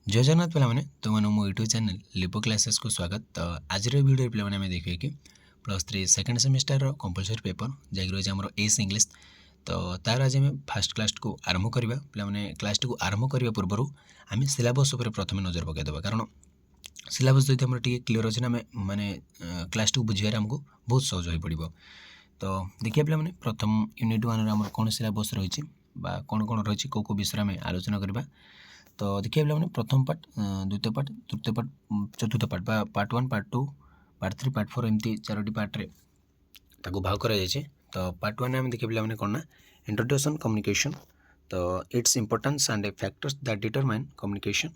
जय जगन्नाथ पे तुम मो यूट्यूब चैनल लिपो क्लासेस को स्वागत। तो आज वीडियो पे देखिए कि +3 सेकेंड सेमिस्टर कंपलसरी पेपर जैक रही आम एस इंग्लीश। तो तार आज आम फास्ट क्लास को आरंभ करवा पे क्लास को आरंभ करने पूर्व आम सिलेबस प्रथम नजर पकईदेवा, कारण सिलेबस जब टे क्लीयर अच्छे ना माने क्लास को बुझे आमको बहुत सहज हो पड़ो। तो देखिए पे प्रथम यूनिट 1 आम कौन सिलेबस रही कौन कौन रही कौ विषय में आलोचना करवा। तो देखिए पे प्रथम पार्ट, द्वितीय पार्ट, तृतीय पार्ट, चतुर्थ पार्ट बा पार्ट 1, पार्ट 2, पार्ट 3, पार्ट 4 एमती 4टी पार्ट्रे भाग कर। तो पार्ट 1 में देखिए पे कौन ना इंट्रोडक्शन कम्युनिकेशन, तो it's importance and factors that determine communication,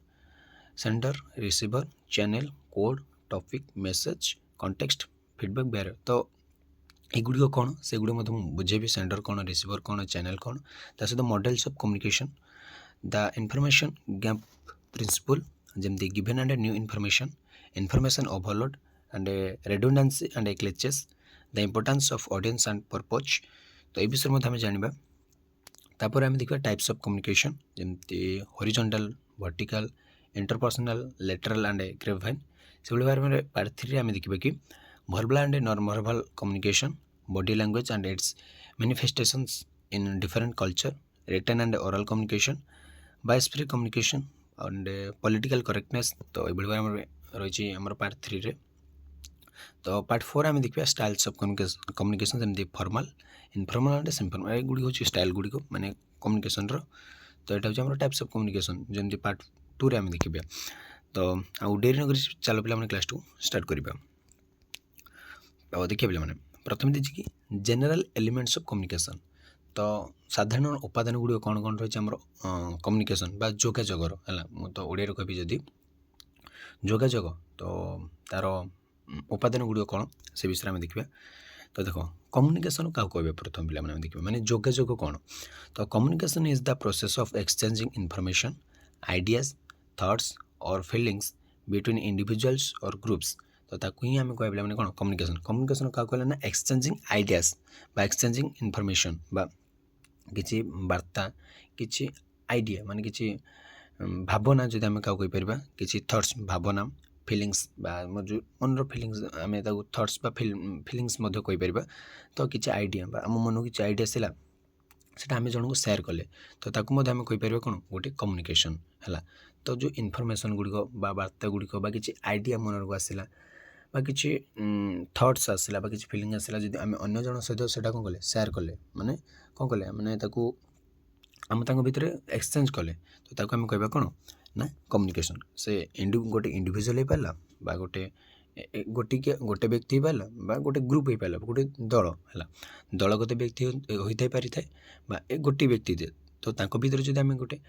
sender, receiver, channel, code, topic, message, context, feedback barrier. तो एगुड़िक कौन से गुड़ बुझेबी, सेंडर कौन, रिसीवर कौन, चैनल कौन, ता सहित models of communication, the information gap principle जमती given and new information overload and redundancy and glitches, the importance of audience and purpose. तो ये विषय में जाना। तापर आम देखा टाइप्स ऑफ कम्युनिकेशन जमती horizontal, vertical, interpersonal, lateral and grapevine. से भाई में पार्ट 3 आम देखा कि verbal and non verbal communication, body language and its manifestations in different culture, written and oral communication, bias free communication and political correctness. तो ये रही आम पार्ट 3 रे। तो पार्ट 4 आम देखा स्टाइल्स ऑफ कम्युनिकेशन जमती फॉर्मल, इनफॉर्मल एंड सिंपल। ये गुड़ी हूँ स्टाइल गुड़िक माने कम्युनिकेशन रो। तो यहाँ हूँ टाइप्स ऑफ कम्युनिकेशन जमती पार्ट 2 रे आम देखा। तो आउ डेरी नगर चलो पे क्लास टू स्टार्ट करवा। तो देखिए पे प्रथम दीजिए कि जेनेराल एलिमेंट्स ऑफ कम्युनिकेशन। तो साधारण उपादान गुड़ कौन कौन रही आमर कम्युनिकेशन बा जोगाजोगर है। मुझे तो ओडिया कहि जदि जोगाजोग, तो तार उपादान गुड़ कौन से विषय में देखा। तो देख कम्युनिकेशन क्या कहे प्रथम पे देखा माने जोगाजोग कौन। तो communication is the process of exchanging information, ideas, thoughts और फीलिंग्स बिटवीन इंडिविजुअल्स और ग्रुप्स। तो ताकू ही आम कह कौन कम्युनिकेशन। कम्युनिकेशन क्या कहला ना एक्सचेंजिंग आइडियाज बा एक्सचेंजिंग इनफॉरमेशन बा किसी वार्ता, किसी आइडिया माने किसी भावना जब आम क्या कहीपर किसी थट्स भावना, फिलिंग्स जो मन फिलिंग्स आम थट्स बा फिलिंग्स कहीपर। तो किसी आइडिया आम मन को किसी आइडिया आसला सेटा आम जन को सेयार कले, तो ताकू आम कहीपर कौन गोटे कम्युनिकेशन है। तो जो इनफॉरमेशन गुड़िक बा वार्ता गुड़िक बा किसी आइडिया मन को आसला बा किसी थट्स आसला बा किसी फिलिंग आसला, जब आम अन्य जन सहित से कौन कले सेयार कले माने कौन कले मैंने आम भितर एक्सचेंज कले, तो ताकू आम कहवा कौन ना कम्युनिकेशन। से गोटे इंडिविजुअल हो पारा बा गोटे गोटे व्यक्ति हो पारा बा गोटे ग्रुप हो पारा गोटे दल है। दलगत व्यक्ति होता पारि थाए बा गोटे व्यक्ति थे। तो भीतर जब आम गोटे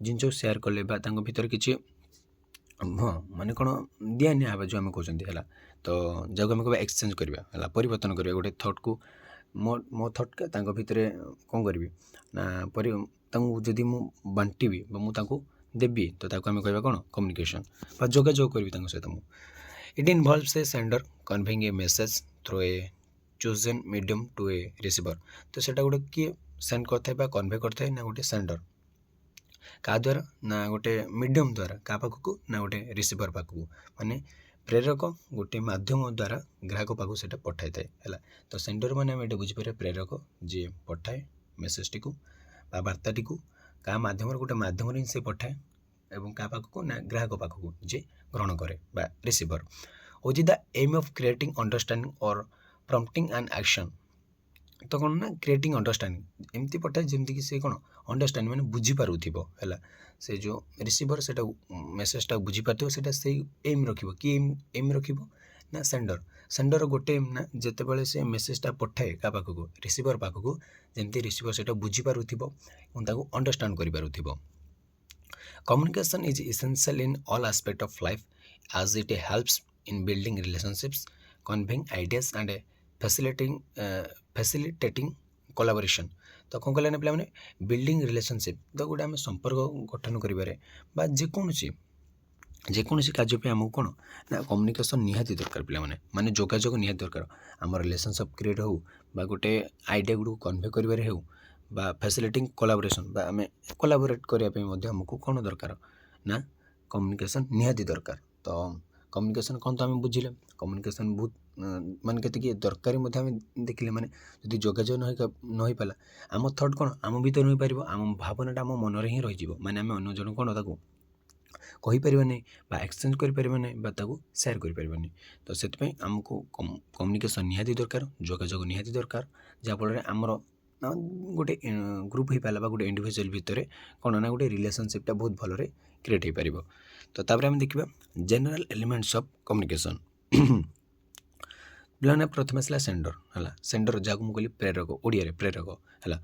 जिन सेयार कले बा भीतर किसी हाँ माने कौन दिया निआ जो आम कहते है। तो जब आम कह एक्सचेंज करवा है परिवर्तन करवा गोटे थट को मो थट के भितर कौन करी ना जदि मु बांटबी मुझे देवी, तो आम कह कौन कम्युनिकेशन बा जोगाजोग करी सहित मु। It involves a sender conveying a message through a chosen medium to a receiver. तो सेटा गोटे किए सेंड करता है कन्वे करता है ना गोटे सेंडर क्या द्वारा ना गोटे मीडियम द्वारा क्या पाखक ना गोटे रिसीवर पाखक माने प्रेरक गोटे मध्यम द्वारा ग्राहक पाखक से पठाई थाए है। तो सेंडर मैंने आम ये बुझीपर प्रेरक जी पठाए मेसेज टी वार्ताटी क्या मध्यम गोटे मध्यम ही से पठाए और क्या पाखक ना ग्राहक पाखक जी ग्रहण करे बा receiver. Which is the aim of creating understanding or prompting and action. तो कौन ना क्रिएटिंग अंडरस्टैंडिंग एमती पठाए जमती कि सी कौन अंडरस्टैंड मैंने बुझीपार है। से जो रिसीवर से मेसेजटा बुझीपार से एम रखिए कि एम रखिए ना सेंडर सेंडर गोटे एम ना जिते से मेसेजटा पठाए क्या पाखक रिसीवर पाखक जमती रिसीवर से बुझीपार अंडरस्टैंड कर। Communication is essential in all aspects of life as it helps in building relationships, conveying ideas and facilitating collaboration। तो कौन कहला पे बिल्डिंग रिलेशनशिप तो गोटे आम संपर्क गठन कर जेकोसी कार्य आमको कौन ना कम्युनिकेशन निहाती दरकार पे माने जोगाजोग निहाती दरकार। आम रिलेशनशिप क्रिएट हो बा गोटे आइडिया गुड़ कन्वे कर हो बा फैसिलिटिंग कोलाबोरेशन बा आम कोलाबोरेट करने आमको कौन दरकार ना कम्युनिकेशन निहाती दरकार। तो कम्युनिकेशन कौन तो आम बुझे कम्युनिकेशन बहुत माने केतिकी दरकार आम देखिले माने जदि जोगाजोग न हो पाला आम थट कौन आम भीतर रही पार आम भावनाटा आम मनरे ही रही माने आम अन्य जन कौन ताको कहीपरबानी एक्सचेंज करें सेयार करें। तो से आमको कम्युनिकेशन निहाती दरकार जोगाजोग निहाती दरकार जहाँफल आमर गोटे ग्रुप हो पाला गोटे इंडिविजुअल भितर कौन ना गोटे रिलेशनशिपटा बहुत भल क्रिएट हो पार। तो तापर आम देखा जनरल एलिमेंट्स ऑफ कम्युनिकेशन पे प्रथम आसला सेंडर है सेंडर जहाँ मुझे कहली प्रेरक ओडिया प्रेरक है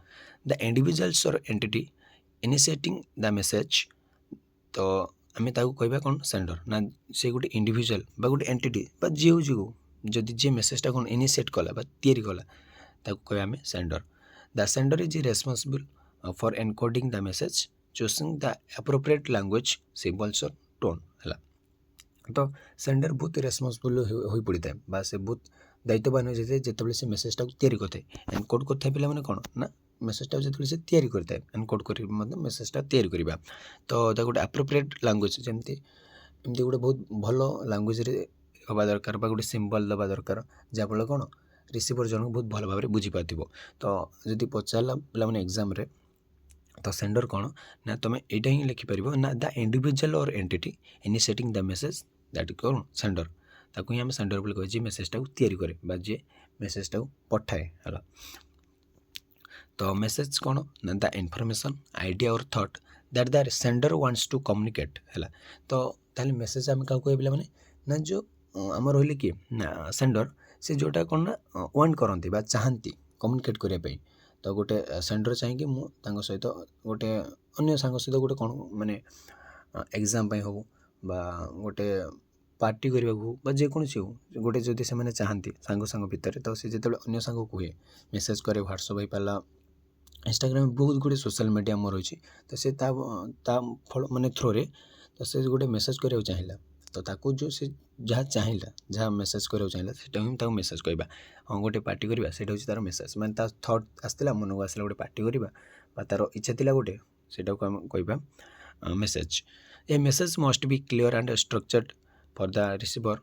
द इंडिविजुअल्स और एंटिटी इनिशिएटिंग द मेसेज। तो आम कहवा कौन सेंडर ना से गोटे इंडिविजुअल बा गोटे एंटिटी बा जी हूँ जदि जी मेसेजटा कौन इनिशिएट कला बा तैयारी कला ताको कहवा आम sender. The sender is responsible for encoding the message choosing the appropriate language symbols और टोन है। तो सेंडर बहुत रेस्पॉन्सिबल हो पड़ता है बा से बहुत दायित्ववान हो जाए जिते से मेसेजटा तैयारी करते एनकोड करता है पे कौन ना मेसेजटा जो से तैयारी करता है एनकोड कर मेसेजटा तैयारी करवा। तो गोटे एप्रोप्रिएट लैंग्वेज जमती एमती गोटे बहुत भल लैंग्वेज हवा दरकार गोटे सिंबल दबा दरकार जहाँफल कौन रिसीवर जन बहुत भल भाव में बुझीपार। तो जदि पचारा पे एग्जाम रे तो सेंडर कौन ना तुम यहाँ ही लिखिपर ना द इंडिविजुअल और entity initiating the message that कौन सेंडर ताकू ही आम सेंडर बोले कहे जी मेसेजटा तैयारी करे बा जी मेसेजटा पठाए है। तो मेसेज कौन ना the information idea or thought that the sender wants to communicate है। तो ताले मेसेज आम क्या कहे पे ना जो आम रही किए ना सेंडर से जोटा कौन ना वांट करती बा चाहती कम्युनिकेट करने। तो गोटे सेंडर चाहिए मुझे सहित गोटे अन्य सांग सहित गोटे कौन माने एग्जाम हो बा गोटे पार्टी करने को जेकोसी हो गोटे जदि से चाहती सांग सांग भितर तो सी जो अन्य सांग कहे मेसेज करे व्हाट्सएप हो पाला इंस्टाग्राम बहुत गुटे सोशल मीडिया मोर रही तो से फल माने थ्रो रे तो से गोटे मेसेज कराया चाहिए तो ताको जो से जहाँ चाहिए जहाँ मेसेज कराया चाहिए से मेसेज कहवा हाँ गोटे पार्टी करवा से तार मेसेज मैंने थट आसला मन को आसला गोटे पार्टी करवा तार इच्छा थी गोटे से कहवा message. A message must be clear and structured for the receiver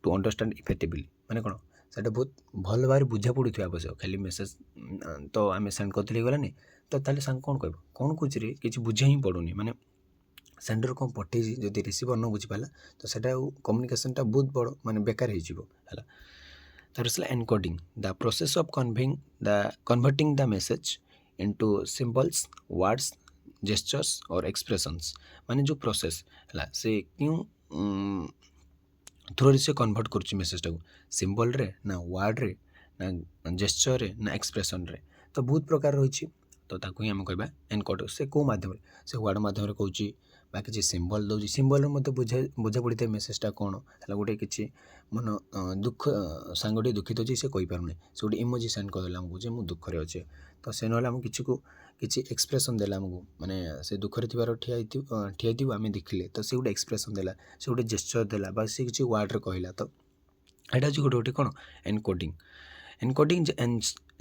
to understand effectively माने कौन से बहुत भल भाव बुझा पड़ू आवश्यक खाली मेसेज तो आम सेंड करते गलानी तो ताले सांग कौन कह कौन कुछ किसी बुझा ही पड़ूनी माने सेंडर कौन पठे जदि रिसीवर न बुझीपाला तो सेटा कम्युनिकेशनटा बहुत बड़ माने बेकार है। तार आसला encoding the process of converting the message into symbols words gestures और एक्सप्रेशंस माने जो प्रोसेस है से क्यों थ्रो से कन्वर्ट कर मेसेजटा को सिंबल रे ना वर्ड रे ना जेस्चर रे ना एक्सप्रेशन रे तो बहुत प्रकार रही तो ताकू ही आम कहवा एनकोड से कौ माध्यम से वर्ड माध्यम कहूँ बा किसी सिंबल दूसरी सिंबल मत बुझा पड़ी था मेसेजटा कौन है गोटे किसी मन दुख सांगटे दुखित अच्छे से कहींपारूनी से गोटे इमोजी सेंड करदेला आमको जे मुझे दुखरे अच्छे तो से ना आम किसी को किसी एक्सप्रेशन देला आमको माने से दुखरे थी ठिया आम देखिले तो से गोटे एक्सप्रेशन देला से गोटे जेस्चर देला बा से किसी वर्ड कहला तो यहाँ हूँ गोटे गोटे कौन एनकोडिंग एनकोडिंग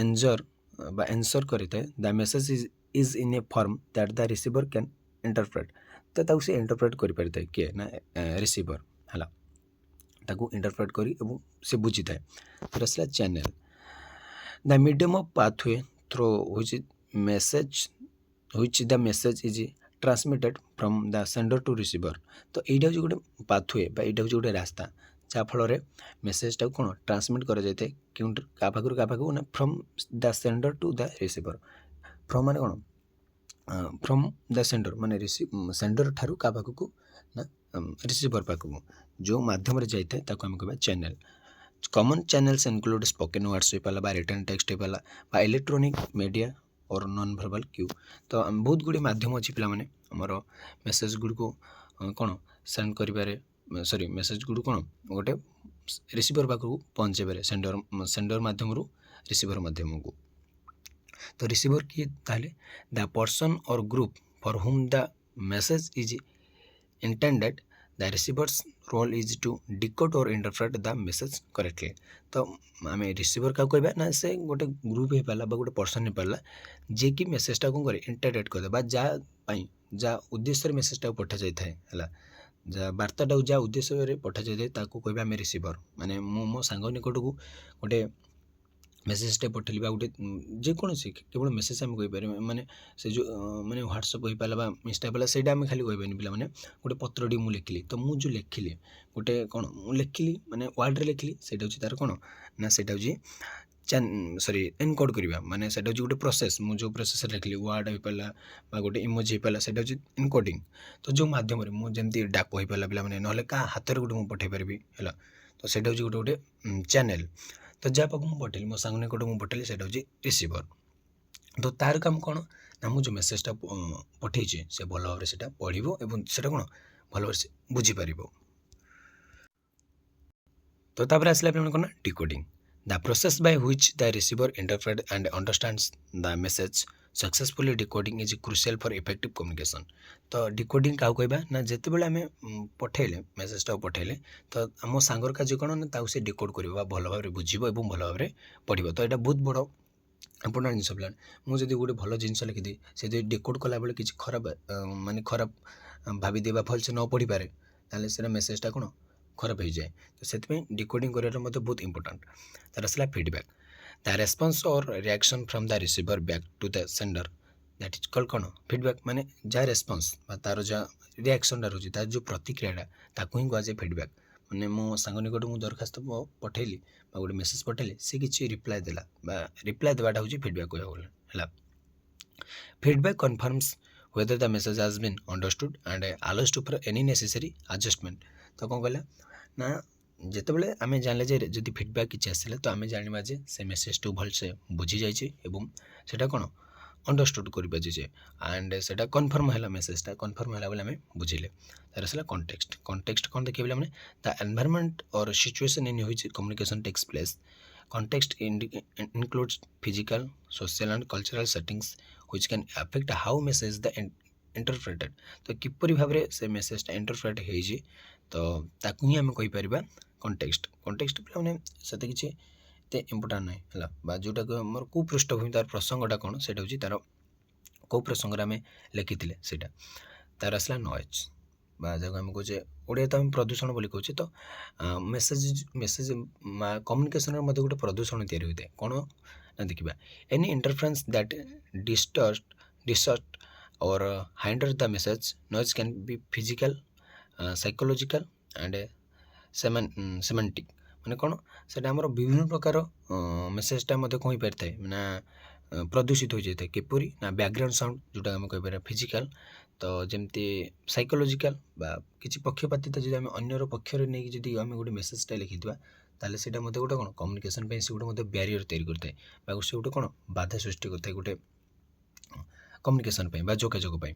एंजर बा एंसर करता है the message is in A form that the receiver can interpret तो ताकू से इंटरप्रेट कर पारि था किए ना रिसीवर है ताकू इंटरप्रेट करी से बुझी थाए। फिर आसला channel the medium of pathway through which the message is transmitted from the sender to receiver. तो यहाँ हूँ गोटे पाथवे बा यहाँ हूँ गोटे रास्ता जहाँ फल मेसेजटा कौन ट्रांसमिट कर जाए क्यों क्या पाखु ना from the sender to the receiver from माने कौन फ्रॉम द सेंडर माने सेंडर ठारू क्या पाखु ना रिसीवर पाखु जो माध्यम जाए आम कह channel. Common channels include spoken words हो पाला बा रिटर्न टेक्स्ट हो पाला बा इलेक्ट्रोनिक मीडिया और नॉन वर्बल क्यू। तो बहुत गुड़े माध्यम अच्छी पे आमर मेसेज गुड़ को कौन सेंड कर सॉरी मेसेज गुड़ कौन गोटे रिसीवर पाखु पहुँचे सेंडर माध्यम रिसीवर माध्यम को। तो रिसीवर किए ताले the person or group for whom the message is intended the receiver's role is to decode or interpret the message correctly. तो आम रिसीवर क्या कहवा ना से गोटे ग्रुप हो पाला गोटे पर्सन हो पाला जे कि मेसेजटा कौन करे इंटरप्रेट कर जहाँ उद्देश्य मेसेजटा पठा जाए है ବାର୍ତ୍ତାଟାକୁ ଯାହା ଉଦ୍ଦେଶ୍ୟରେ ପଠାଯାଇଥାଏ ତାକୁ କହିବା ଆମେ ରିସିଭର। ମାନେ ମୁଁ ମୋ ସାଙ୍ଗ ନିକଟକୁ ଗୋଟେ ମେସେଜଟେ ପଠେଇଲି ବା ଗୋଟେ ଯେକୌଣସି କେବଳ ମେସେଜ ଆମେ କହିପାରିବା, ମାନେ ସେ ଯେଉଁ ମାନେ ହ୍ୱାଟ୍ସଆପ୍ ହେଇପାରିଲା ବା ଇନଷ୍ଟା ହେଇପାରିଲା, ସେଇଟା ଆମେ ଖାଲି କହିପାରିନି ପିଲାମାନେ। ଗୋଟେ ପତ୍ରଟି ମୁଁ ଲେଖିଲି, ତ ମୁଁ ଯେଉଁ ଲେଖିଲି ଗୋଟେ କ'ଣ ମୁଁ ଲେଖିଲି ମାନେ ୱାର୍ଡ଼ରେ ଲେଖିଲି, ସେଇଟା ହେଉଛି ତା'ର କ'ଣ ନା ସେଇଟା ହେଉଛି ଏନକୋଡ଼ କରିବା, ମାନେ ସେଇଟା ହେଉଛି ଗୋଟେ ପ୍ରୋସେସ୍। ମୁଁ ଯେଉଁ ପ୍ରୋସେସ୍ରେ ଲେଖିଲି ୱାର୍ଡ଼ ହେଇପାରିଲା ବା ଗୋଟେ ଇମୋଜି ହେଇପାରିଲା, ସେଇଟା ହେଉଛି ଏନକୋଡ଼ିଂ। ତ ଯେଉଁ ମାଧ୍ୟମରେ ମୁଁ ଯେମିତି ଡାକ ହେଇପାରିଲା ପିଲାମାନେ, ନହେଲେ କାହା ହାତରେ ଗୋଟେ ମୁଁ ପଠାଇ ପାରିବି ହେଲା, ତ ସେଇଟା ହେଉଛି ଗୋଟେ ଚ୍ୟାନେଲ୍। ତ ଯାହା ପାଖକୁ ମୁଁ ପଠେଇଲି, ମୋ ସାଙ୍ଗ ନିକଟକୁ ମୁଁ ପଠେଇଲି, ସେଇଟା ହେଉଛି ରିସିଭର। ତ ତା'ର କାମ କ'ଣ ନା ମୁଁ ଯେଉଁ ମେସେଜଟା ପଠେଇଛି ସେ ଭଲ ଭାବରେ ସେଇଟା ପଢ଼ିବ ଏବଂ ସେଇଟା କ'ଣ ଭଲ ଭାବରେ ସେ ବୁଝିପାରିବ। ତ ତାପରେ ଆସିଲା ପିଲାମାନେ କ'ଣ ନା ଡିକୋଡ଼ିଂ। The process by which the receiver interprets and understands the message successfully decoding is crucial for effective communication. ତ ଡିକୋଡ଼ିଂ କାହାକୁ କହିବା ନା ଯେତେବେଳେ ଆମେ ପଠେଇଲେ ମେସେଜଟାକୁ ପଠେଇଲେ, ତ ଆମ ସାଙ୍ଗର କାର୍ଯ୍ୟ କ'ଣ ନା ତାକୁ ସେ ଡିକୋଡ଼ କରିବ ବା ଭଲ ଭାବରେ ବୁଝିବ ଏବଂ ଭଲ ଭାବରେ ପଢ଼ିବ। ତ ଏଇଟା ବହୁତ ବଡ଼ ଇମ୍ପୋର୍ଟାଣ୍ଟ ଜିନିଷ ପିଲାମାନେ। ମୁଁ ଯଦି ଗୋଟେ ଭଲ ଜିନିଷ ଲେଖିଦିଏ, ସେ ଯଦି ଡିକୋଡ଼ କଲାବେଳେ କିଛି ଖରାପ ଭାବିଦିଏ ବା ଭଲସେ ନ ପଢ଼ିପାରେ, ତାହେଲେ ସେଇଟା ମେସେଜଟା କ'ଣ ଖରାପ ହେଇଯାଏ। ତ ସେଥିପାଇଁ ଡିକୋଡ଼ିଂ କରିବାଟା ମଧ୍ୟ ବହୁତ ଇମ୍ପୋର୍ଟାଣ୍ଟ। ତାର ଆସିଲା feedback. The response or reaction from the receiver back to the sender, that is called କ'ଣ ଫିଡ଼ବ୍ୟାକ୍। ମାନେ ଯାହା ରେସ୍ପନ୍ସ ବା ତା'ର ଯାହା ରିଆକ୍ସନ୍ଟା ରହୁଛି, ତା'ର ଯେଉଁ ପ୍ରତିକ୍ରିୟାଟା, ତାକୁ ହିଁ କୁହାଯାଏ ଫିଡ଼ବ୍ୟାକ୍। ମାନେ ମୋ ସାଙ୍ଗ ନିକଟକୁ ମୁଁ ଦରଖାସ୍ତ ପଠେଇଲି ବା ଗୋଟେ ମେସେଜ ପଠେଇଲି, ସେ କିଛି ରିପ୍ଲାଏ ଦେଲା ବା ରିପ୍ଲାଏ ଦେବାଟା ହେଉଛି ଫିଡ଼ବ୍ୟାକ୍ କହିବାକୁ ଗଲେ ହେଲା। Feedback confirms whether the message has been understood and allows to for any necessary adjustment। ତ କ'ଣ କହିଲା ନା ଯେତେବେଳେ ଆମେ ଜାଣିଲେ ଯେ ଯଦି ଫିଡ଼ବ୍ୟାକ୍ କିଛି ଆସିଲା, ତ ଆମେ ଜାଣିବା ଯେ ସେ ମେସେଜକୁ ଭଲସେ ବୁଝିଯାଇଛି ଏବଂ ସେଇଟା କ'ଣ ଅଣ୍ଡରଷ୍ଟୁଡ଼ କରିପାରିଛେ ଆଣ୍ଡ ସେଇଟା କନଫର୍ମ ହେଲା, ମେସେଜଟା କନଫର୍ମ ହେଲା ବୋଲି ଆମେ ବୁଝିଲେ। ତାର ଆସିଲା କଣ୍ଟେକ୍ସଟ। କଣ୍ଟେକ୍ସଟ କ'ଣ ଦେଖିବା ପିଲାମାନେ, the environment or situation in which communication takes place. Context includes physical, social and cultural settings which can affect how message the interpreted। ତ କିପରି ଭାବରେ ସେ ମେସେଜଟା ଇଣ୍ଟରପ୍ରେଟ୍ ହେଇଛି, ତ ତାକୁ ହିଁ ଆମେ କହିପାରିବା କଣ୍ଟେକ୍ସଟ। କଣ୍ଟେକ୍ସଟ ପିଲାମାନେ ସେତେ କିଛି ଏତେ ଇମ୍ପୋର୍ଟାଣ୍ଟ ନାହିଁ ହେଲା, ବା ଯେଉଁଟାକୁ ଆମର କେଉଁ ପୃଷ୍ଠଭୂମି ତା'ର ପ୍ରସଙ୍ଗଟା କ'ଣ, ସେଇଟା ହେଉଛି ତା'ର କେଉଁ ପ୍ରସଙ୍ଗରେ ଆମେ ଲେଖିଥିଲେ ସେଇଟା। ତା'ର ଆସିଲା ନଏଜ୍ ବା ଯାହାକୁ ଆମେ କହୁଛେ ଓଡ଼ିଆ ତ ଆମେ ପ୍ରଦୂଷଣ ବୋଲି କହୁଛେ। ତ ମେସେଜ କମ୍ୟୁନିକେସନ୍ରେ ମଧ୍ୟ ଗୋଟେ ପ୍ରଦୂଷଣ ତିଆରି ହୋଇଥାଏ। କ'ଣ ନା ଦେଖିବା, any interference that distort or hinder the message noise can be physical, psychological and semantic. ମାନେ କ'ଣ ସେଇଟା ଆମର ବିଭିନ୍ନ ପ୍ରକାର ମେସେଜଟା ମଧ୍ୟ କ'ଣ ହେଇପାରିଥାଏ ନା ପ୍ରଦୂଷିତ ହୋଇଯାଇଥାଏ। କିପରି ନା ବ୍ୟାକ୍ଗ୍ରାଉଣ୍ଡ ସାଉଣ୍ଡ, ଯେଉଁଟା ଆମେ କହିପାରିବା ଫିଜିକାଲ୍, ତ ଯେମିତି ସାଇକୋଲୋଜିକାଲ୍ ବା କିଛି ପକ୍ଷପାତିତା, ଯଦି ଆମେ ଅନ୍ୟର ପକ୍ଷରେ ନେଇକି ଯଦି ଆମେ ଗୋଟେ ମେସେଜଟା ଲେଖିଥିବା, ତାହେଲେ ସେଇଟା ମଧ୍ୟ ଗୋଟେ କ'ଣ କମ୍ୟୁନିକେସନ୍ ପାଇଁ ସେ ଗୋଟେ ମଧ୍ୟ ବ୍ୟାରିୟର ତିଆରି କରିଥାଏ ବା ସେ ଗୋଟେ କ'ଣ ବାଧା ସୃଷ୍ଟି କରିଥାଏ ଗୋଟେ କମ୍ୟୁନିକେସନ୍ ପାଇଁ ବା ଯୋଗାଯୋଗ ପାଇଁ।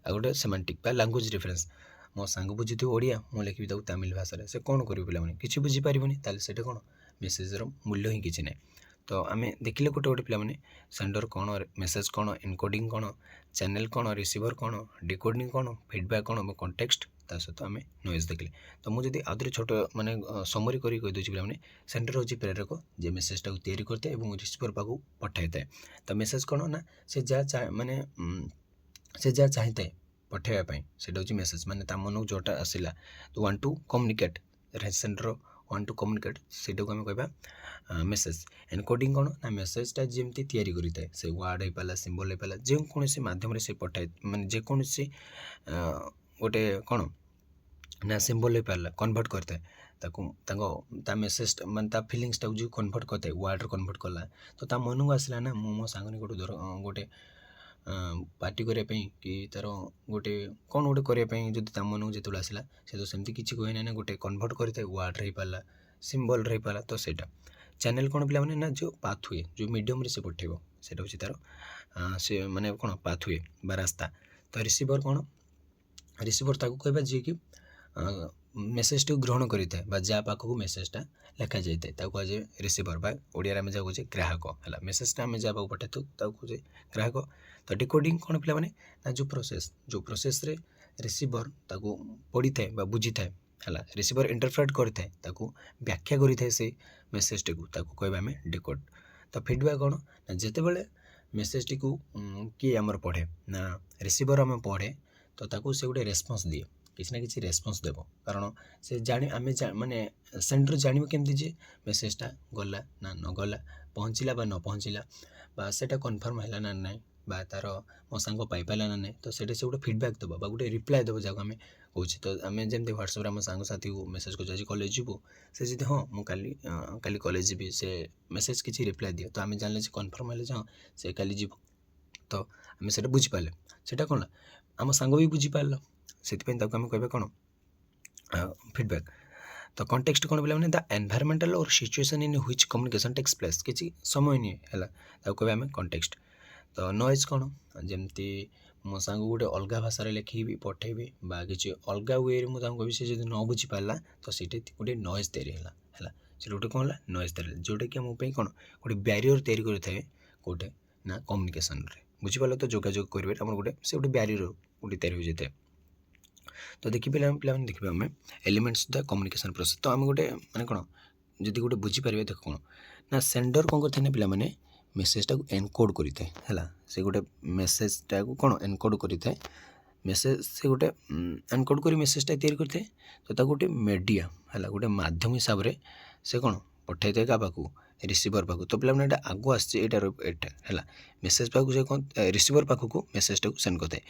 ଆଉ ଗୋଟେ ସେମାଣ୍ଟିକ୍ ବା ଲାଙ୍ଗୁଏଜ୍ ଡିଫରେନ୍ସ। ମୋ ସାଙ୍ଗ ବୁଝିଥିବ ଓଡ଼ିଆ, ମୁଁ ଲେଖିବି ତାକୁ ତାମିଲ ଭାଷାରେ, ସେ କ'ଣ କରିବ ପିଲାମାନେ, କିଛି ବୁଝିପାରିବନି, ତାହେଲେ ସେଇଟା କ'ଣ ମେସେଜର ମୂଲ୍ୟ ହିଁ କିଛି ନାହିଁ। ତ ଆମେ ଦେଖିଲେ ଗୋଟେ ପିଲାମାନେ ସେଣ୍ଡର କ'ଣ, ମେସେଜ କ'ଣ, ଏନକୋଡ଼ିଂ କ'ଣ, ଚ୍ୟାନେଲ୍ କ'ଣ, ରିସିଭର କ'ଣ, ଡିକୋଡ଼ିଂ କ'ଣ, ଫିଡ଼ବ୍ୟାକ୍ କ'ଣ ଏବଂ କଣ୍ଟେକ୍ସଟ, ତା ସହିତ ଆମେ ନଏଜ୍ ଦେଖିଲେ। ତ ମୁଁ ଯଦି ଆଉ ଥରେ ଛୋଟ ମାନେ ସମରି କରି କହିଦେଉଛି ପିଲାମାନେ, ସେଣ୍ଡର ହେଉଛି ପ୍ରେରକ, ଯେ ମେସେଜଟାକୁ ତିଆରି କରିଥାଏ ଏବଂ ରିସିଭର ପାଖକୁ ପଠାଇଥାଏ। ତ ମେସେଜ କ'ଣ ନା ସେ ଯାହା ଚାହିଁଥାଏ ପଠାଇବା ପାଇଁ, ସେଇଟା ହେଉଛି ମେସେଜ। ମାନେ ତା ମନକୁ ଯେଉଁଟା ଆସିଲା, want to communicate, sender want to communicate, ସେଇଟାକୁ ଆମେ କହିବା ମେସେଜ। ଏନକୋଡ଼ିଂ କ'ଣ ନା ମେସେଜଟା ଯେମିତି ତିଆରି କରିଥାଏ, ସେ ୱାର୍ଡ଼ ହେଇପାରିଲା, ସିମ୍ବଲ ହେଇପାରିଲା, ଯେକୌଣସି ମାଧ୍ୟମରେ ସେ ପଠାଏ, ମାନେ ଯେକୌଣସି ଗୋଟେ କ'ଣ ନା ସିମ୍ବଲ ହେଇପାରିଲା, କନଭର୍ଟ କରିଥାଏ ତାକୁ, ତା ମେସେଜଟା ମାନେ ତା ଫିଲିଙ୍ଗସଟାକୁ ଯେଉଁ କନଭର୍ଟ କରିଥାଏ, ୱାର୍ଡ଼ରେ କନଭର୍ଟ କଲା, ତ ତା ମନକୁ ଆସିଲା ନା ମୁଁ ମୋ ସାଙ୍ଗ ଗୋଟେ ପାର୍ଟି କରିବା ପାଇଁ କି ତା'ର ଗୋଟେ କ'ଣ ଗୋଟେ କରିବା ପାଇଁ ଯଦି ତା ମନକୁ ଯେତେବେଳେ ଆସିଲା, ସେ ତ ସେମିତି କିଛି କହେ ନାହିଁ ନା, ଗୋଟେ କନଭର୍ଟ କରିଥାଏ, ୱାର୍ଡ଼ରେ ହେଇପାରିଲା, ସିମ୍ବଲରେ ହେଇପାରିଲା। ତ ସେଇଟା ଚ୍ୟାନେଲ୍ କ'ଣ ପିଲାମାନେ ନା ଯେଉଁ ପାଥୱେ, ଯେଉଁ ମିଡ଼ିୟମରେ ସେ ପଠାଇବ, ସେଇଟା ହେଉଛି ତା'ର ସେ ମାନେ କ'ଣ ପାଥୱେ ବା ରାସ୍ତା। ତ ରିସିଭର କ'ଣ, ରିସିଭର ତାକୁ କହିବା ଯିଏକି ମେସେଜଟିକୁ ଗ୍ରହଣ କରିଥାଏ ବା ଯାହା ପାଖକୁ ମେସେଜଟା ଲେଖାଯାଇଥାଏ, ତାକୁ କୁହାଯାଏ ରିସିଭର ବା ଓଡ଼ିଆରେ ଆମେ ଯାହା କହୁଛେ ଗ୍ରାହକ ହେଲା। ମେସେଜଟା ଆମେ ଯାହା ପାଖକୁ ପଠାଇଥାଉ ତାକୁ କହୁଛେ ଗ୍ରାହକ। ତ ଡିକୋଡ଼ିଂ କ'ଣ ପିଲାମାନେ ନା ଯେଉଁ ପ୍ରୋସେସ୍ରେ ରିସିଭର ତାକୁ ପଢ଼ିଥାଏ ବା ବୁଝିଥାଏ ହେଲା, ରିସିଭର ଇଣ୍ଟରପ୍ରେଟ୍ କରିଥାଏ, ତାକୁ ବ୍ୟାଖ୍ୟା କରିଥାଏ ସେ ମେସେଜଟିକୁ, ତାକୁ କହିବା ଆମେ ଡିକୋଡ଼। ତ ଫିଡ଼ବ୍ୟାକ୍ କ'ଣ ନା ଯେତେବେଳେ ମେସେଜଟିକୁ କିଏ ଆମର ପଢ଼େ ନା ରିସିଭର ଆମେ ପଢ଼େ, ତ ତାକୁ ସେ ଗୋଟେ ରେସ୍ପନ୍ସ ଦିଏ। କିଛି ନା କିଛି ରେସ୍ପନ୍ସ ଦେବ, କାରଣ ସେ ଆମେ ମାନେ ସେଣ୍ଡର ଜାଣିବ କେମିତି ଯେ ମେସେଜଟା ଗଲା ନା ନ ଗଲା, ପହଞ୍ଚିଲା ବା ନ ପହଞ୍ଚିଲା, ବା ସେଇଟା କନଫର୍ମ ହେଲା ନା ନାହିଁ, ବା ତା'ର ମୋ ସାଙ୍ଗ ପାଇପାରିଲା ନା ନାହିଁ। ତ ସେଇଟା ସେ ଗୋଟେ ଫିଡ଼ବ୍ୟାକ୍ ଦେବ ବା ଗୋଟେ ରିପ୍ଲାଏ ଦେବ, ଯାହାକୁ ଆମେ କହୁଛେ। ତ ଆମେ ଯେମିତି ହ୍ୱାଟ୍ସଆପ୍ରେ ଆମ ସାଙ୍ଗସାଥିକୁ ମେସେଜ୍ କରୁଛୁ ଆଜି କଲେଜ ଯିବୁ, ସେ ଯଦି ହଁ ମୁଁ କାଲି କଲେଜ ଯିବି, ସେ ମେସେଜ୍ କିଛି ରିପ୍ଲାଏ ଦିଅ, ତ ଆମେ ଜାଣିଲେ ଯେ କନଫର୍ମ ହେଲେ ଯେ ହଁ ସେ କାଲି ଯିବ। ତ ଆମେ ସେଇଟା ବୁଝିପାରିଲେ, ସେଇଟା କ'ଣ ଆମ ସାଙ୍ଗ ବି ବୁଝିପାରିଲ, ସେଥିପାଇଁ ତାକୁ ଆମେ କହିବା କ'ଣ ଫିଡ଼ବ୍ୟାକ୍। ତ କଣ୍ଟେକ୍ସଟ କ'ଣ ବୋଲେ ମାନେ the environmental or situation in which communication takes place, କିଛି ସମୟ ନିଏ ହେଲା, ତାକୁ କହିବା ଆମେ କଣ୍ଟେକ୍ସଟ। ତ ନଏଜ୍ କ'ଣ, ଯେମିତି ମୋ ସାଙ୍ଗ ଗୋଟେ ଅଲଗା ଭାଷାରେ ଲେଖିବି ପଠେଇବି ବା କିଛି ଅଲଗା ୱେରେ ମୁଁ ତାଙ୍କୁ କହିବି, ସେ ଯଦି ନ ବୁଝିପାରିଲା ତ ସେଇଠି ଗୋଟେ ନଏଜ୍ ତିଆରି ହେଲା ସେଟା ଗୋଟେ କ'ଣ ହେଲା ନଏଜ୍ ତିଆରି ହେଲା, ଯେଉଁଟାକି ଆମ ପାଇଁ କ'ଣ ଗୋଟେ ବ୍ୟାରିୟର ତିଆରି କରିଥାଏ କେଉଁଟେ ନା କମ୍ୟୁନିକେସନ୍ରେ। ବୁଝିପାରିଲ ତ, ଯୋଗାଯୋଗ କରିବେ ଆମର ସେ ଗୋଟେ ବ୍ୟାରିୟର ଗୋଟେ ତିଆରି ହୋଇଯାଇଥାଏ। ତ ପିଲାମାନେ ଦେଖିବା ଆମେ ଏଲିମେଣ୍ଟସ୍ ଦ କମ୍ୟୁନିକେସନ୍ ପ୍ରୋସେସ୍। ତ ଆମେ ଗୋଟେ ମାନେ କ'ଣ ଯଦି ଗୋଟେ ବୁଝିପାରିବେ, ଦେଖ କ'ଣ ନା ସେଣ୍ଡର କ'ଣ କରିଥାଏ ନା ପିଲାମାନେ ମେସେଜଟାକୁ ଏନକୋଡ଼ କରିଥାଏ ହେଲା, ସେ ଗୋଟେ ମେସେଜଟାକୁ କ'ଣ ଏନକୋଡ଼ କରିଥାଏ, ସେ ଗୋଟେ ଏନକୋଡ଼ କରି ମେସେଜଟା ତିଆରି କରିଥାଏ। ତ ତାକୁ ଗୋଟେ ମିଡ଼ିଆ ହେଲା, ଗୋଟେ ମାଧ୍ୟମ ହିସାବରେ ସେ କ'ଣ ପଠାଇଥାଏ କାହା ପାଖକୁ, ରିସିଭର ପାଖକୁ। ତ ପିଲାମାନେ ଏଇଟା ଆଗକୁ ଆସିଛି, ଏଇଟା ହେଲା ମେସେଜ ପାଖକୁ, ସେ କ'ଣ ରିସିଭର ପାଖକୁ ମେସେଜଟାକୁ ସେଣ୍ଡ କରିଥାଏ।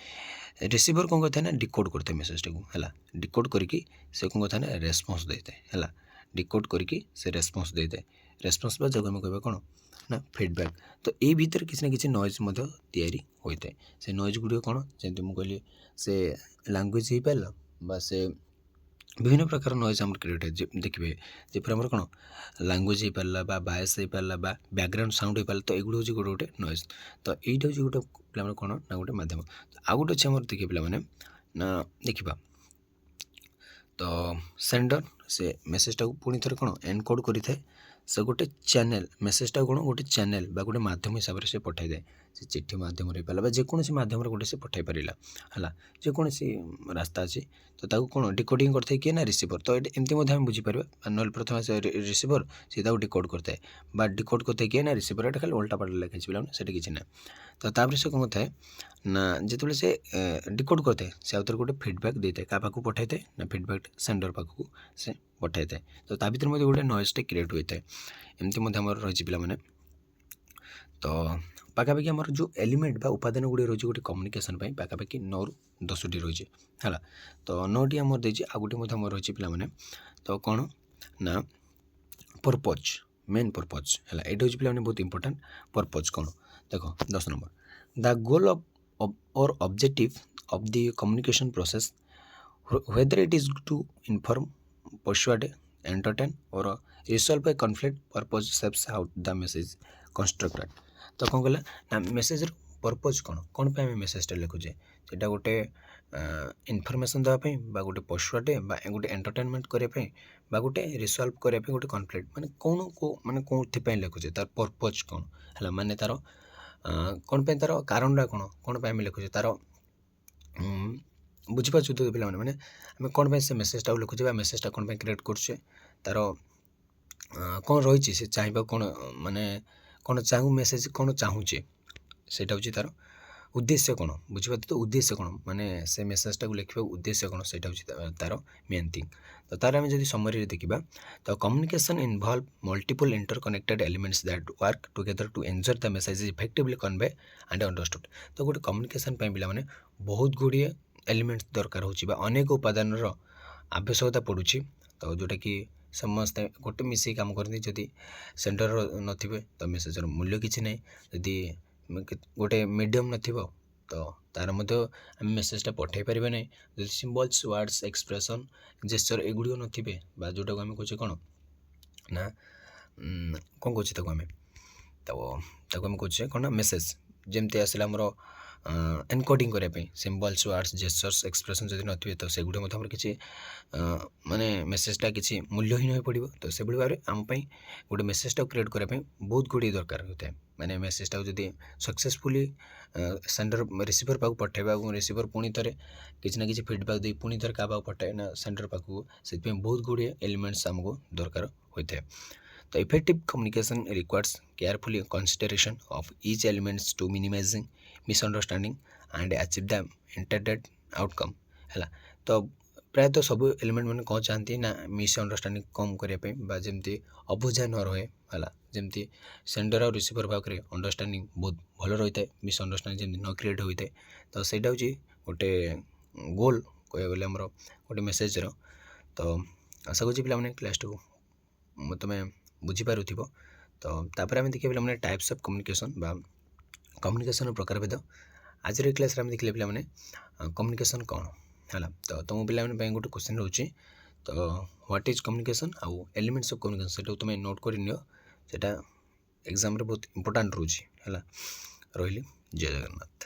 ରିସିଭର କ'ଣ କରିଥାଏ ନା ଡିକୋଡ଼ କରିଥାଏ ମେସେଜଟାକୁ ହେଲା, ଡିକୋଡ଼ କରିକି ସେ କ'ଣ କରିଥାଏ ନା ରେସ୍ପନ୍ସ ଦେଇଥାଏ ହେଲା, ଡିକୋଡ଼ କରିକି ସେ ରେସ୍ପନ୍ସ ଦେଇଥାଏ। ରେସ୍ପନ୍ସ ବା ଯାହାକୁ ଆମେ କହିବା କ'ଣ ନା ଫିଡ଼ବ୍ୟାକ୍। ତ ଏଇ ଭିତରେ କିଛି ନା କିଛି ନଏଜ୍ ମଧ୍ୟ ତିଆରି ହୋଇଥାଏ। ସେ ନଏଜ୍ ଗୁଡ଼ିକ କ'ଣ, ଯେମିତି ମୁଁ କହିଲି ସେ ଲାଙ୍ଗୁଏଜ୍ ହେଇପାରିଲ ବା ସେ ବିଭିନ୍ନ ପ୍ରକାର ନଏଜ୍ ଆମର କ୍ରିଏଟ୍ ହୁଏ। ଦେଖିବେ ଯେପରି ଆମର କ'ଣ ଲାଙ୍ଗୁଏଜ୍ ହେଇପାରିଲା ବା ବାୟସ୍ ହେଇପାରିଲା ବା ବ୍ୟାକ୍ଗ୍ରାଉଣ୍ଡ ସାଉଣ୍ଡ ହେଇପାରିଲା, ତ ଏଗୁলো ହେଉଛି ଗୋଟେ ନଏଜ୍। ତ ଏଇଟା ହେଉଛି ଗୋଟେ ପିଲାମାନେ କ'ଣ ନା ଗୋଟେ ମାଧ୍ୟମ। ଆଉ ଗୋଟେ ଅଛି ଆମର ଦେଖିବେ ପିଲାମାନେ ନା ଦେଖିବା, ତ ସେଣ୍ଡର ସେ ମେସେଜଟାକୁ ପୁଣି ଥରେ କ'ଣ ଏନକୋଡ଼ କରିଥାଏ, ସେ ଗୋଟେ ଚ୍ୟାନେଲ୍ ମେସେଜଟାକୁ କ'ଣ ଗୋଟେ ଚ୍ୟାନେଲ୍ ବା ଗୋଟେ ମାଧ୍ୟମ ହିସାବରେ ସେ ପଠାଇଥାଏ। ସେ ଚିଠି ମାଧ୍ୟମରେ ହେଇପାରିଲା ବା ଯେକୌଣସି ମାଧ୍ୟମରେ ଗୋଟେ ସେ ପଠାଇ ପାରିଲା ହେଲା, ଯେକୌଣସି ରାସ୍ତା ଅଛି। ତ ତାକୁ କ'ଣ ଡିକୋଡ଼ିଂ କରିଥାଏ କିଏ ନା ରିସିଭର। ତ ଏମିତି ମଧ୍ୟ ଆମେ ବୁଝିପାରିବା, ନହେଲେ ପ୍ରଥମେ ସେ ରିସିଭର ସେ ତାକୁ ଡିକୋଡ଼ କରିଥାଏ ବା ଡିକୋଡ଼ କରିଥାଏ କିଏ ନା ରିସିଭର। ଏଇଟା ଖାଲି ଓଲଟା ପାଲଟା ଲେଖିଛି ପିଲାମାନେ, ସେଇଟା କିଛି ନାହିଁ। ତ ତାପରେ ସେ କ'ଣ ଥାଏ ନା ଯେତେବେଳେ ସେ ଡିକୋଡ଼ କରିଥାଏ, ସେ ଆଉ ଥରେ ଗୋଟେ ଫିଡ଼ବ୍ୟାକ୍ ଦେଇଥାଏ, କାହା ପାଖକୁ ପଠାଇଥାଏ ନା ଫିଡ଼ବ୍ୟାକ୍ ସେଣ୍ଡର ପାଖକୁ ସେ ପଠାଇଥାଏ। ତ ତା ଭିତରେ ମଧ୍ୟ ଗୋଟେ ନଏଜ୍ଟେ କ୍ରିଏଟ୍ ହୋଇଥାଏ। ଏମିତି ମଧ୍ୟ ଆମର ରହିଛି ପିଲାମାନେ। ତ ପାଖାପାଖି ଆମର ଯେଉଁ ଏଲିମେଣ୍ଟ ବା ଉପାଦାନ ଗୁଡ଼ିଏ ରହିଛି ଗୋଟେ କମ୍ୟୁନିକେସନ୍ ପାଇଁ, ପାଖାପାଖି 9ରୁ 10ଟି ରହିଛି ହେଲା। ତ 9ଟି ଆମର ଦେଇଛି, ଆଉ ଗୋଟେ ମଧ୍ୟ ଆମର ରହିଛି ପିଲାମାନେ। ତ କ'ଣ ନା ପର୍ପଜ୍, ମେନ୍ ପର୍ପଜ୍ ହେଲା, ଏଇଟା ହେଉଛି ପିଲାମାନେ ବହୁତ ଇମ୍ପୋର୍ଟାଣ୍ଟ। ପର୍ପଜ୍ କ'ଣ ଦେଖ 10 number, the goal or objective of the communication process, whether it is to inform, persuade, entertain or resolve a conflict, purpose shapes how the message constructed। ତ କ'ଣ କଲା ନା ମେସେଜର ପର୍ପଜ୍ କ'ଣ ପାଇଁ ଆମେ ମେସେଜଟା ଲେଖୁଛେ, ସେଇଟା ଗୋଟେ ଇନଫର୍ମେସନ୍ ଦେବା ପାଇଁ ବା ଗୋଟେ ପର୍ସୁଆଡ଼େ ବା ଗୋଟେ ଏଣ୍ଟରଟେନମେଣ୍ଟ କରିବା ପାଇଁ ବା ଗୋଟେ ରିସଲ୍ଭ କରିବା ପାଇଁ, ଗୋଟେ କନଫ୍ଲିକ୍ଟ ମାନେ କେଉଁଥିପାଇଁ ଲେଖୁଛେ, ତାର ପର୍ପଜ୍ କ'ଣ ହେଲା, ମାନେ ତାର କ'ଣ ପାଇଁ, ତାର କାରଣଟା କ'ଣ ପାଇଁ ଆମେ ଲେଖୁଛେ, ତାର ବୁଝିପାରୁଛୁ ତ ପିଲାମାନେ, ମାନେ ଆମେ କ'ଣ ପାଇଁ ସେ ମେସେଜଟାକୁ ଲେଖୁଛେ ବା ମେସେଜଟା କ'ଣ ପାଇଁ କ୍ରିଏଟ୍ କରୁଛେ, ତାର କ'ଣ ରହିଛି, ସେ ଚାହିଁବା କ'ଣ ମାନେ କ'ଣ ମେସେଜ କ'ଣ ଚାହୁଁଛେ, ସେଇଟା ହେଉଛି ତାର ଉଦ୍ଦେଶ୍ୟ କ'ଣ, ବୁଝିପାରୁଛୁ ତ, ଉଦ୍ଦେଶ୍ୟ କ'ଣ ମାନେ ସେ ମେସେଜଟାକୁ ଲେଖିବା ଉଦ୍ଦେଶ୍ୟ କ'ଣ, ସେଇଟା ହେଉଛି ତାର ମେନ୍ ଥିଙ୍ଗ। ତ ତାର ଆମେ ଯଦି ସମରୀରେ ଦେଖିବା, ତ communication involve multiple interconnected elements that work together to ensure the message effectively convey and understood. ତ ଗୋଟେ କମ୍ୟୁନିକେସନ୍ ପାଇଁ ପିଲାମାନେ ବହୁତ ଗୁଡ଼ିଏ ଏଲିମେଣ୍ଟସ୍ ଦରକାର ହେଉଛି ବା ଅନେକ ଉପାଦାନର ଆବଶ୍ୟକତା ପଡ଼ୁଛି। ତ ଯେଉଁଟାକି ସମସ୍ତେ ଗୋଟେ ମିଶିକି କାମ କରନ୍ତି। ଯଦି ସେଣ୍ଡର ନଥିବେ ତ ମେସେଜର ମୂଲ୍ୟ କିଛି ନାହିଁ, ଯଦି ଗୋଟେ ମିଡ଼ିୟମ୍ ନଥିବ ତ ତା'ର ମଧ୍ୟ ଆମେ ମେସେଜଟା ପଠାଇ ପାରିବା ନାହିଁ। ଯଦି ସିମ୍ବଲ୍ସ, ୱାର୍ଡ଼ସ୍, ଏକ୍ସପ୍ରେସନ୍, ଜେସ୍ଚର୍ ଏଗୁଡ଼ିକ ନଥିବେ ବା ଯେଉଁଟାକୁ ଆମେ କହୁଛେ କ'ଣ ନା କ'ଣ କହୁଛେ ତାକୁ ଆମେ କହୁଛେ କ'ଣ ନା ମେସେଜ। ଯେମିତି ଆସିଲା ଆମର ଏନକୋଡ଼ିଂ କରିବା ପାଇଁ ସିମ୍ବଲ୍ସ, ୱାର୍ଡ଼ସ୍, ଜେସ୍ଚର୍ସ, ଏକ୍ସପ୍ରେସନ୍ ଯଦି ନଥିବେ ତ ସେଗୁଡ଼ିକ ମଧ୍ୟ ଆମର କିଛି ମାନେ ମେସେଜଟା କିଛି ମୂଲ୍ୟହୀନ ହୋଇପଡ଼ିବ। ତ ସେଭଳି ଭାବରେ ଆମ ପାଇଁ ଗୋଟେ ମେସେଜଟାକୁ କ୍ରିଏଟ୍ କରିବା ପାଇଁ ବହୁତ ଗୁଡ଼ିଏ ଦରକାର ହୋଇଥାଏ। ମାନେ ମେସେଜଟାକୁ ଯଦି ସକ୍ସେସଫୁଲି ସେଣ୍ଡର ରିସିଭର ପାଖକୁ ପଠାଇବା ଏବଂ ରିସିଭର ପୁଣି ଥରେ କିଛି ନା କିଛି ଫିଡ଼ବ୍ୟାକ୍ ଦେଇ ପୁଣି ଥରେ କାହା ପାଖକୁ ପଠାଏ ନା ସେଣ୍ଡର ପାଖକୁ, ସେଥିପାଇଁ ବହୁତ ଗୁଡ଼ିଏ ଏଲିମେଣ୍ଟସ୍ ଆମକୁ ଦରକାର ହୋଇଥାଏ। ତ effective communication requires carefully consideration of each elements to minimizing misunderstanding and achieve the intended outcome ହେଲା। ତ ପ୍ରାୟତଃ ସବୁ ଏଲିମେଣ୍ଟ ମାନେ କ'ଣ ଚାହାନ୍ତି ନା ମିସ୍ଅଣ୍ଡରଷ୍ଟାଣ୍ଡିଂ କମ୍ କରିବା ପାଇଁ ବା ଯେମିତି ଅବୁଝା ନ ରହେ ହେଲା, ଯେମିତି ସେଣ୍ଡର ଆଉ ରିସିଭର ପାଖରେ ଅଣ୍ଡରଷ୍ଟାଣ୍ଡିଂ ବହୁତ ଭଲ ରହିଥାଏ, ମିସ୍ଅଣ୍ଡରଷ୍ଟାଣ୍ଡିଂ ଯେମିତି ନ କ୍ରିଏଟ୍ ହୋଇଥାଏ। ତ ସେଇଟା ହେଉଛି ଗୋଟେ ଗୋଲ୍ କହିବାକୁ ଗଲେ ଆମର ଗୋଟେ ମେସେଜର। ତ ଆଶା କରୁଛି ପିଲାମାନେ କ୍ଲାସ୍ଟାକୁ ତୁମେ ବୁଝିପାରୁଥିବ। ତ ତାପରେ ଆମେ ଦେଖିବା ପିଲାମାନେ ଟାଇପ୍ସ ଅଫ୍ କମ୍ୟୁନିକେସନ୍ ବା କମ୍ୟୁନିକେସନ୍ର ପ୍ରକାରଭେଦ। ଆଜିର ଏ କ୍ଲାସ୍ରେ ଆମେ ଦେଖିଲେ ପିଲାମାନେ କମ୍ୟୁନିକେସନ୍ କ'ଣ ହେଲା। ତ ତୁମ ପିଲାମାନଙ୍କ ପାଇଁ ଗୋଟେ କ୍ୱେଶ୍ଚନ୍ ରହୁଛି, ତ ହ୍ୱାଟ୍ ଇଜ୍ କମ୍ୟୁନିକେସନ୍ ଆଉ ଏଲିମେଣ୍ଟସ୍ ଅଫ୍ କମ୍ୟୁନିକେସନ୍ ସେଇଟାକୁ ତୁମେ ନୋଟ୍ କରିନିଅ, ସେଇଟା ଏକ୍ଜାମ୍ରେ ବହୁତ ଇମ୍ପୋର୍ଟାଣ୍ଟ ରହୁଛି ହେଲା। ରହିଲି, ଜୟ ଜଗନ୍ନାଥ।